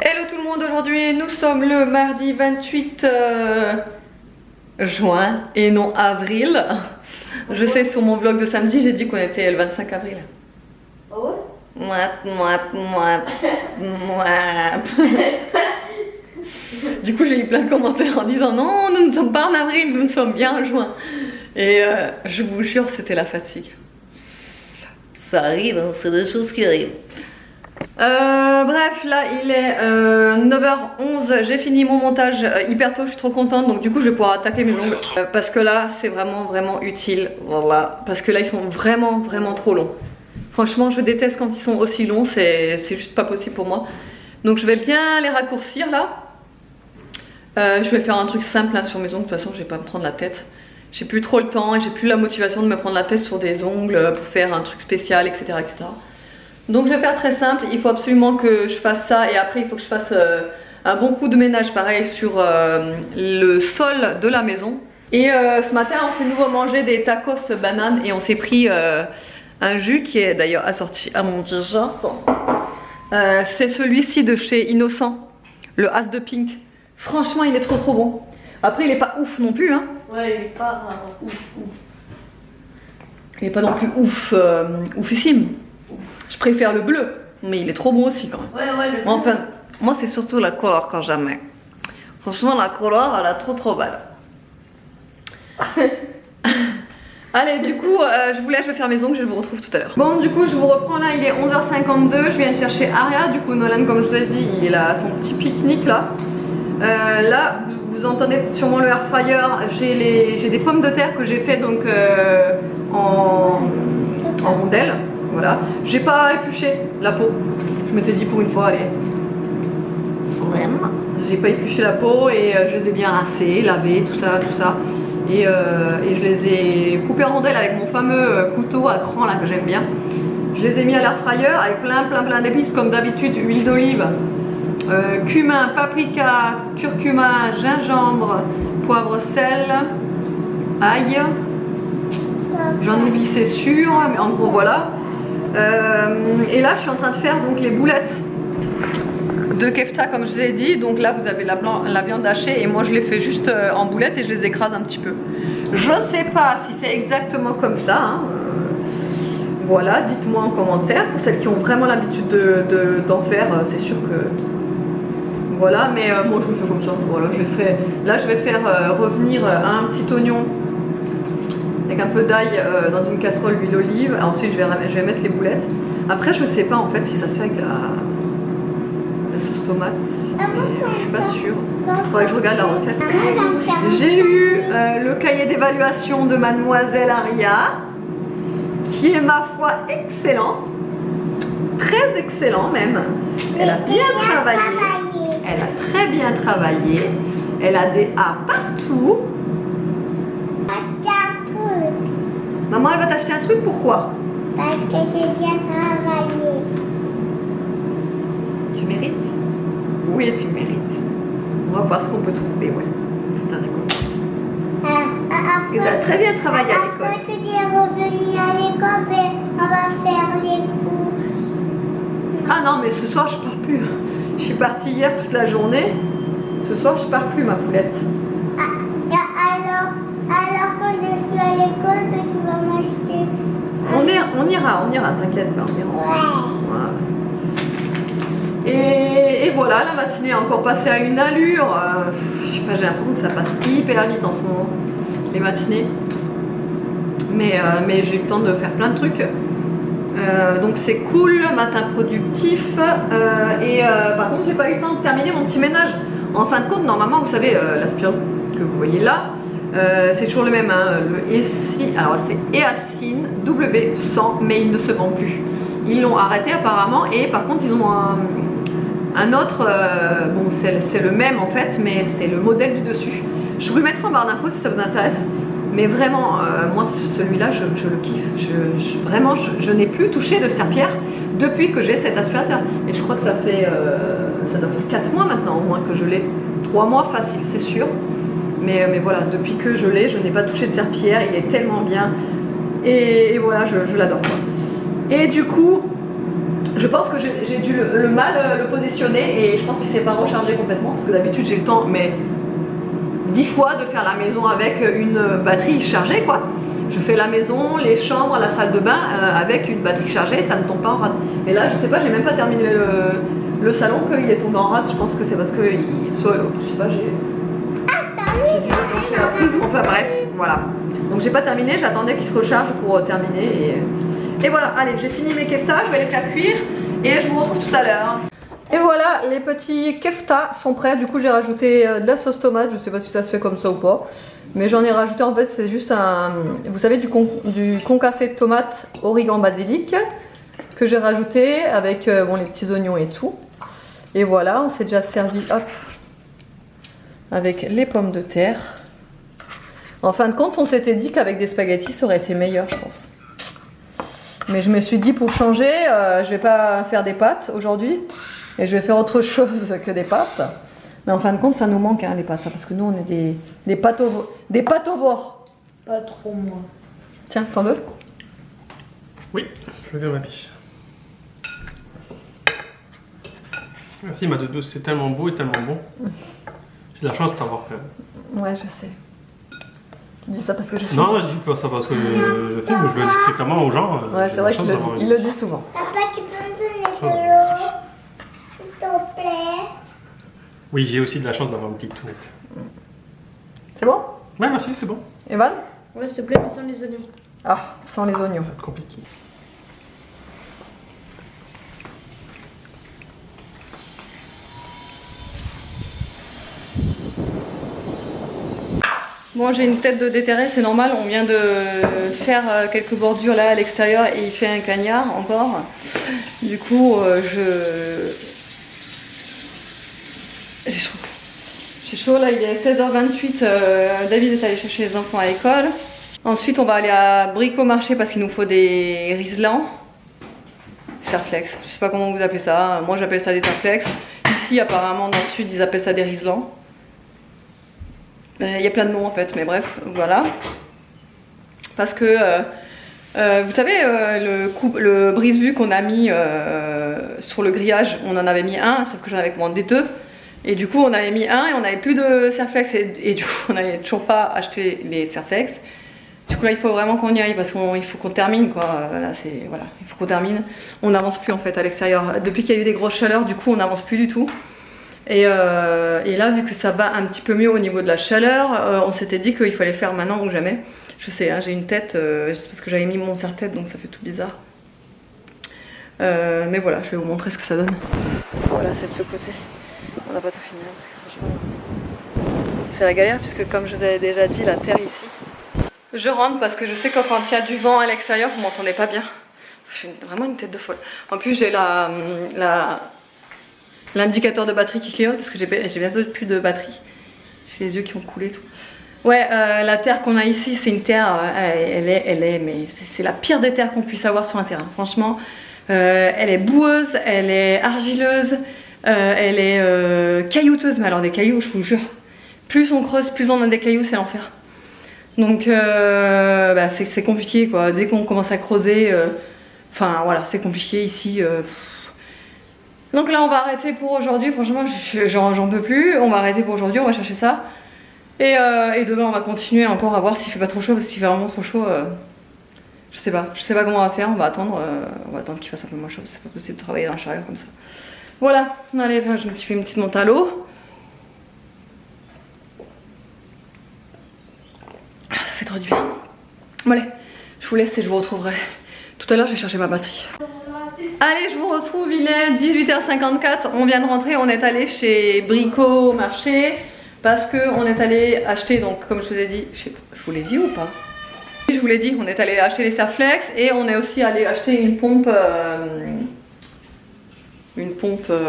Hello tout le monde, aujourd'hui nous sommes le mardi 28 juin et non avril. Je sais, sur mon vlog de samedi j'ai dit qu'on était le 25 avril. Ah ouais? Du coup j'ai eu plein de commentaires en disant non, nous ne sommes pas en avril, nous ne sommes bien en juin. Et je vous jure, c'était la fatigue. Ça arrive, hein, c'est des choses qui arrivent. Bref, là il est 9h11, j'ai fini mon montage hyper tôt, je suis trop contente, donc du coup je vais pouvoir attaquer mes ongles parce que là c'est vraiment utile, voilà, parce que là ils sont vraiment trop longs. Franchement je déteste quand ils sont aussi longs, c'est juste pas possible pour moi. Donc je vais bien les raccourcir là. Je vais faire un truc simple là, sur mes ongles, de toute façon je vais pas me prendre la tête. J'ai plus trop le temps et j'ai plus la motivation de me prendre la tête sur des ongles pour faire un truc spécial, etc. Donc je vais faire très simple, il faut absolument que je fasse ça et après il faut que je fasse un bon coup de ménage pareil sur le sol de la maison. Et ce matin on s'est nouveau mangé des tacos bananes et on s'est pris un jus qui est d'ailleurs assorti à mon dessert. C'est celui-ci de chez Innocent, le As de Pink. Franchement il est trop bon. Après il est pas ouf non plus hein. Ouais, il est pas ouf. Il est pas non plus oufissime. Je préfère le bleu, mais il est trop bon aussi quand même. Ouais, le bleu. Enfin, moi c'est surtout la couleur quand j'aime. Franchement la couleur elle est trop belle. Allez, du coup je vous laisse, je vais faire mes ongles, je vous retrouve tout à l'heure. Bon, du coup je vous reprends là, il est 11h52, je viens de chercher Aria. Du coup Nolan, comme je vous ai dit, il a son petit pique-nique là. Là vous entendez sûrement le air fryer, j'ai des pommes de terre que j'ai fait donc en rondelles. Voilà, j'ai pas épluché la peau. Je m'étais dit pour une fois, allez, vraiment. J'ai pas épluché la peau et je les ai bien rincés, lavés, tout ça. Et je les ai coupés en rondelles avec mon fameux couteau à cran là que j'aime bien. Je les ai mis à l'air fryer avec plein d'épices comme d'habitude, huile d'olive, cumin, paprika, curcuma, gingembre, poivre, sel, ail. J'en oublie c'est sûr, mais en gros voilà. Et là je suis en train de faire donc les boulettes de kefta comme je vous ai dit. Donc là vous avez la viande hachée et moi je les fais juste en boulettes et je les écrase un petit peu. Je sais pas si c'est exactement comme ça hein. Voilà, dites-moi en commentaire pour celles qui ont vraiment l'habitude d'en faire, c'est sûr que voilà, mais moi je le fais comme ça. Voilà, là je vais faire revenir un petit oignon avec un peu d'ail dans une casserole, huile d'olive. Ensuite je vais mettre les boulettes. Après je sais pas en fait si ça se fait avec la sauce tomate, je suis pas sûre. Il faudrait que je regarde la recette. J'ai eu le cahier d'évaluation de mademoiselle Aria qui est ma foi excellent, très excellent même. Elle a bien travaillé, elle a très bien travaillé, elle a des A partout. Maman, elle va t'acheter un truc, pourquoi? Parce que j'ai bien travaillé. Tu mérites? Oui, tu mérites. On va voir ce qu'on peut trouver, ouais, pour ta récompense. Parce que tu as très bien travaillé à l'école. Après que tu es revenu à l'école, on va faire les cours. Ah non, mais ce soir, je pars plus. Je suis partie hier toute la journée. Ce soir, je pars plus, ma poulette. Alors quand je suis à l'école, que tu vas m'acheter. On ira, t'inquiète pas, on ira ensemble. Ouais. Voilà. Et voilà, la matinée est encore passée à une allure. Je sais pas, j'ai l'impression que ça passe hyper vite en ce moment, les matinées. Mais j'ai eu le temps de faire plein de trucs. Donc c'est cool, matin productif. Par contre, j'ai pas eu le temps de terminer mon petit ménage. En fin de compte, normalement, vous savez, l'aspirateur que vous voyez là, c'est toujours le même, hein, alors c'est Eacine W100, mais il ne se vend plus. Ils l'ont arrêté apparemment et par contre ils ont un autre, bon c'est le même en fait, mais c'est le modèle du dessus. Je vous le mettrai en barre d'infos si ça vous intéresse. Mais vraiment, moi celui-là je le kiffe. Vraiment, je n'ai plus touché de serpillère depuis que j'ai cet aspirateur. Et je crois que ça doit faire 4 mois maintenant au moins que je l'ai. 3 mois facile, c'est sûr. Mais voilà, depuis que je l'ai, je n'ai pas touché de serpillière, il est tellement bien. Et voilà, je l'adore. Et du coup, Je pense que j'ai dû le mal le positionner et je pense qu'il s'est pas rechargé complètement parce que d'habitude j'ai le temps mais 10 fois de faire la maison avec une batterie chargée quoi. Je fais la maison, les chambres, la salle de bain avec une batterie chargée, ça ne tombe pas en rade. Et là je sais pas, j'ai même pas terminé le salon qu'il est tombé en rade, je pense que c'est parce que je sais pas, j'ai dû lâcher la prise, enfin bref, voilà. Donc j'ai pas terminé, j'attendais qu'il se recharge pour terminer et voilà, allez, j'ai fini mes keftas, je vais les faire cuire et je vous retrouve tout à l'heure. Et voilà, les petits keftas sont prêts. Du coup, j'ai rajouté de la sauce tomate. Je sais pas si ça se fait comme ça ou pas. Mais j'en ai rajouté, en fait, c'est juste vous savez, du concassé de tomates, origan, basilic. Que j'ai rajouté avec bon, les petits oignons et tout. Et voilà, on s'est déjà servi, hop, avec les pommes de terre. En fin de compte, on s'était dit qu'avec des spaghettis, ça aurait été meilleur, je pense. Mais je me suis dit, pour changer, je vais pas faire des pâtes aujourd'hui. Et je vais faire autre chose que des pâtes. Mais en fin de compte, ça nous manque hein, les pâtes. Parce que nous, on est des pâtovores. Pas trop, moi. Tiens, t'en veux? Oui, je veux bien ma biche. Merci ma doudou, c'est tellement beau et tellement bon. J'ai de la chance de t'avoir quand même. Ouais, je sais. Tu dis ça parce que je filme? Non, je dis pas ça parce que je filme, je le dis fréquemment aux gens. Ouais, c'est vrai qu'il le dit souvent. Papa, tu peux me donner de l'eau, s'il te plaît? Oui, j'ai aussi de la chance d'avoir une petite tourette. C'est bon? Ouais, merci, c'est bon. Evan? Ouais, s'il te plaît, mais sans les oignons. Ah, sans les oignons. Ça va être compliqué. Bon, j'ai une tête de déterré, c'est normal, on vient de faire quelques bordures là à l'extérieur et il fait un cagnard encore. Du coup, j'ai chaud. J'ai chaud, là il est 16h28, David est allé chercher les enfants à l'école. Ensuite, on va aller à Bricomarché parce qu'il nous faut des riselants. Serflex, je sais pas comment vous appelez ça, moi j'appelle ça des serflex. Ici, apparemment, dans le sud, ils appellent ça des riselants. Il y a plein de noms en fait, mais bref, voilà. Parce que, vous savez, le brise-vue qu'on a mis sur le grillage, on en avait mis un, sauf que j'en avais commandé deux. Et du coup, on avait mis un et on n'avait plus de Serflex. Et du coup, on n'avait toujours pas acheté les Serflex. Du coup, là, il faut vraiment qu'on y aille parce qu'il faut qu'on termine, quoi. Là, voilà, il faut qu'on termine. On n'avance plus en fait à l'extérieur. Depuis qu'il y a eu des grosses chaleurs, du coup, on n'avance plus du tout. Et là, vu que ça va un petit peu mieux au niveau de la chaleur, on s'était dit qu'il fallait faire maintenant ou jamais. Je sais, hein, j'ai une tête, c'est parce que j'avais mis mon serre-tête, donc ça fait tout bizarre. Mais voilà, je vais vous montrer ce que ça donne. Voilà, c'est de ce côté. On n'a pas tout fini, hein, parce que franchement, c'est la galère, puisque comme je vous avais déjà dit, la terre ici. Je rentre parce que je sais que quand il y a du vent à l'extérieur, vous m'entendez pas bien. J'ai vraiment une tête de folle. En plus, j'ai l'indicateur de batterie qui clignote parce que j'ai bientôt plus de batterie. J'ai les yeux qui ont coulé tout. Ouais, la terre qu'on a ici, c'est une terre, mais c'est la pire des terres qu'on puisse avoir sur un terrain. Franchement, elle est boueuse, elle est argileuse, elle est caillouteuse. Mais alors des cailloux, je vous jure, plus on creuse, plus on a des cailloux, c'est l'enfer. Donc bah, c'est compliqué quoi. Dès qu'on commence à creuser, enfin voilà, c'est compliqué ici. Donc là on va arrêter pour aujourd'hui, franchement j'en peux plus, on va arrêter pour aujourd'hui, on va chercher ça. Et demain on va continuer encore à voir s'il fait pas trop chaud, parce qu'il fait vraiment trop chaud, je sais pas comment on va faire, on va attendre qu'il fasse un peu moins chaud, c'est pas possible de travailler dans un chariot comme ça. Voilà, allez, je me suis fait une petite montée à l'eau. Ça fait trop du bien. Bon allez, je vous laisse et je vous retrouverai tout à l'heure, je vais chercher ma batterie. Allez, je vous retrouve, il est 18h54, on vient de rentrer, on est allé chez Bricomarché parce qu'on est allé acheter, donc comme je vous ai dit, je vous l'ai dit ou pas? Je vous l'ai dit, on est allé acheter les Serflex et on est aussi allé acheter une pompe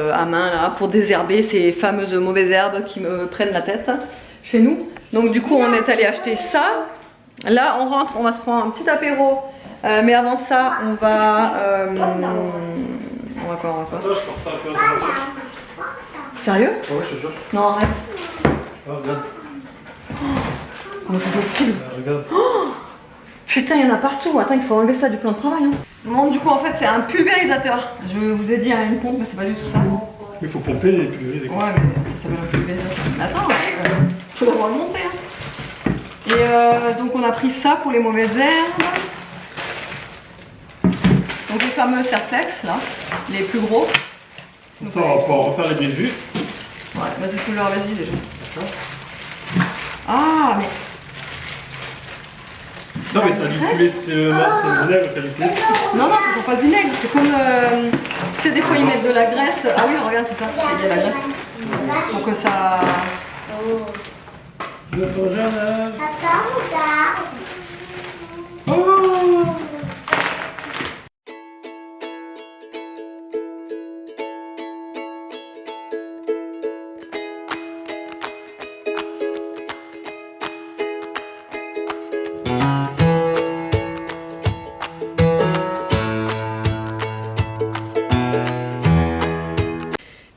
à main là pour désherber ces fameuses mauvaises herbes qui me prennent la tête chez nous. Donc du coup on est allé acheter ça. Là on rentre, on va se prendre un petit apéro. Mais avant ça, on va quoi? Sérieux? Ouais, je te jure. Non, arrête. Oh, regarde. Comment c'est possible? Regarde. Oh, Putain, il y en a partout. Attends, il faut enlever ça du plan de travail. Hein. Bon, du coup, en fait, c'est un pulvérisateur. Je vous ai dit une pompe, mais c'est pas du tout ça. Il faut pomper et pulvériser. Ouais, mais ça s'appelle un pulvérisateur. Mais attends, faut l'avoir monté. Hein. Et donc, on a pris ça pour les mauvaises herbes. Donc, les fameux Serflex, là, les plus gros. Comme ça, on va pouvoir refaire les brises-vues. Ouais, bah c'est ce que je leur avais dit déjà. Ah, mais. Non, mais ça a dû couler ce vinaigre qui a dû couler. Non, non, ça sent pas le vinaigre. C'est comme. Tu sais, des fois ils mettent de la graisse. Ah oui, regarde, c'est ça. Il y a la graisse. Pour que ça. Notre jeune. Papa, regarde. Oh!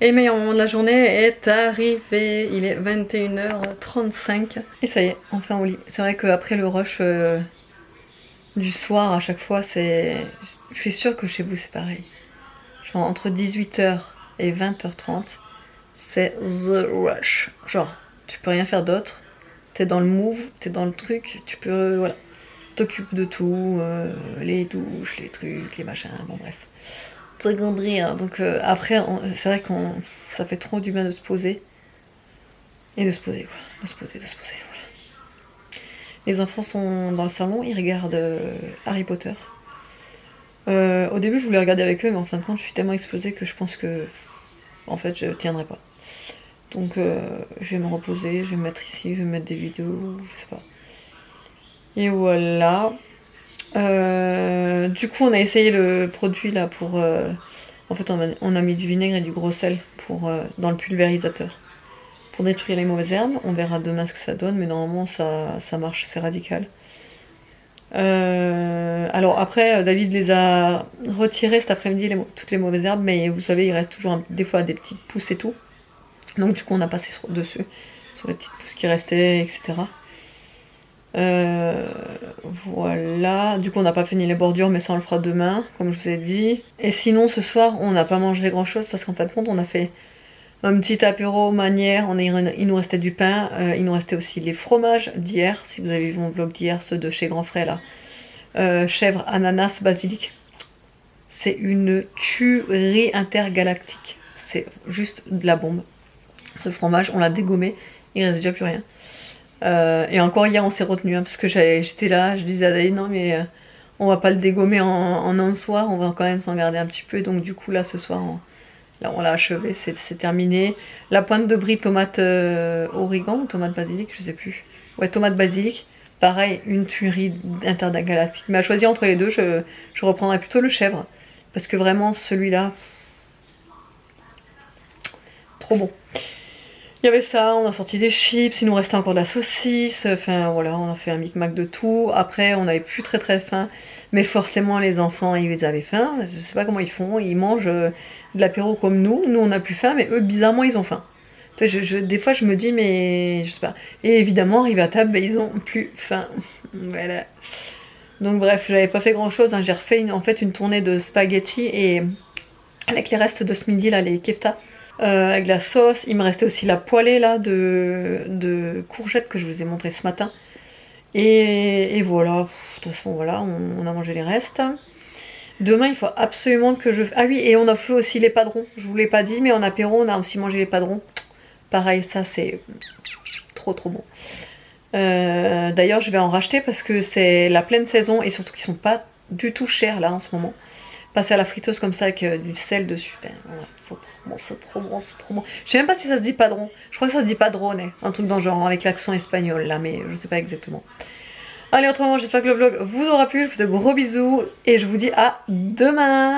Et le meilleur moment de la journée est arrivé. Il est 21h35. Et ça y est, enfin au lit. C'est vrai qu'après le rush du soir, à chaque fois, c'est. Je suis sûre que chez vous c'est pareil. Genre entre 18h et 20h30, c'est the rush. Genre, tu peux rien faire d'autre. T'es dans le move, t'es dans le truc, tu peux. Voilà. T'occupes de tout, les douches, les trucs, les machins, bon bref. Donc après, c'est vrai que ça fait trop du bien de se poser. Et de se poser, voilà. De se poser, voilà. Les enfants sont dans le salon, ils regardent Harry Potter. Au début, je voulais regarder avec eux, mais en fin de compte, je suis tellement explosée que je pense que, en fait, je tiendrai pas. Donc, je vais me reposer, je vais me mettre ici, je vais me mettre des vidéos, je sais pas. Et voilà. Du coup, on a essayé le produit là pour. En fait, on a mis du vinaigre et du gros sel pour, dans le pulvérisateur pour détruire les mauvaises herbes. On verra demain ce que ça donne, mais normalement ça marche, c'est radical. Alors après, David les a retirés cet après-midi, toutes les mauvaises herbes, mais vous savez, il reste toujours des fois des petites pousses et tout. Donc du coup, on a passé dessus, sur les petites pousses qui restaient, etc. Voilà, du coup on n'a pas fini les bordures, mais ça on le fera demain, comme je vous ai dit. Et sinon ce soir on n'a pas mangé grand chose parce qu'en fin de compte on a fait un petit apéro manière, il nous restait du pain, il nous restait aussi les fromages d'hier, si vous avez vu mon vlog d'hier, ceux de chez Grand Frais là. Chèvre, ananas, basilic. C'est une tuerie intergalactique, c'est juste de la bombe. Ce fromage on l'a dégommé, il reste déjà plus rien. Et encore hier on s'est retenu hein, parce que j'étais là, je disais à David non mais on va pas le dégommer en un soir, on va quand même s'en garder un petit peu. Donc du coup là ce soir on l'a achevé, c'est terminé. La pointe de brie tomate origan ou tomate basilic, je sais plus. Ouais, tomate basilic, pareil, une tuerie intergalactique. Mais à choisir entre les deux, je reprendrai plutôt le chèvre parce que vraiment celui-là, trop bon. Il y avait ça, on a sorti des chips, il nous restait encore de la saucisse, enfin voilà, on a fait un micmac de tout. Après, on n'avait plus très faim, mais forcément les enfants, ils avaient faim. Je sais pas comment ils font, ils mangent de l'apéro comme nous on n'a plus faim, mais eux, bizarrement, ils ont faim. Des fois, je me dis, mais je sais pas. Et évidemment, arrivé à table, ben, ils ont plus faim. Voilà. Donc bref, j'avais pas fait grand chose, hein. J'ai refait en fait une tournée de spaghettis et avec les restes de ce midi là, les kefta. Avec la sauce, il me restait aussi la poêlée là de courgettes que je vous ai montré ce matin. Et voilà, de toute façon voilà, on a mangé les restes. Demain il faut absolument que je... Ah oui, et on a fait aussi les padrons, je vous l'ai pas dit, mais en apéro on a aussi mangé les padrons. Pareil, ça c'est trop bon. D'ailleurs je vais en racheter parce que c'est la pleine saison et surtout qu'ils sont pas du tout chers là en ce moment. Passer à la friteuse comme ça avec du sel dessus, ben, ouais, c'est trop bon, c'est trop bon. Je sais même pas si ça se dit padron, je crois que ça se dit padrone, un truc dans le genre avec l'accent espagnol là, mais je sais pas exactement. Allez, autrement, j'espère que le vlog vous aura plu, je vous fais de gros bisous et je vous dis à demain.